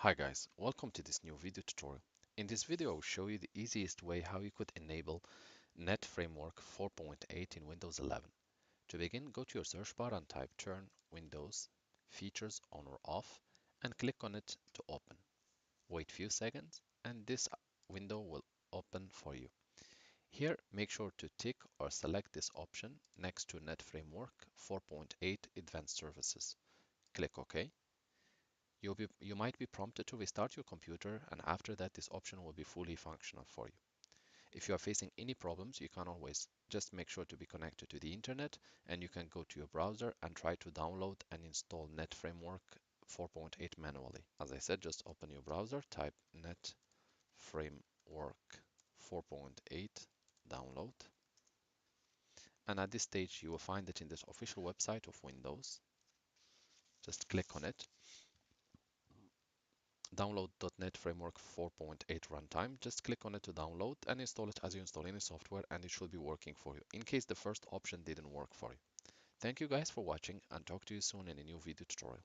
Hi guys, welcome to this new video tutorial. In this video, I'll show you the easiest way how you could enable Net Framework 4.8 in Windows 11. To begin, go to your search bar and type Turn Windows Features on or off and click on it to open. Wait few seconds and this window will open for you. Here, make sure to tick or select this option next to Net Framework 4.8 Advanced Services. Click OK. You might be prompted to restart your computer, and after that this option will be fully functional for you. If you are facing any problems, you can always just make sure to be connected to the internet, and you can go to your browser and try to download and install Net Framework 4.8 manually. As I said, just open your browser, type Net Framework 4.8 download, and at this stage you will find it in this official website of Windows. Just click on it. Download .NET Framework 4.8 runtime. Just click on it to download and install it as you install any software, and it should be working for you in case the first option didn't work for you. Thank you guys for watching, and talk to you soon in a new video tutorial.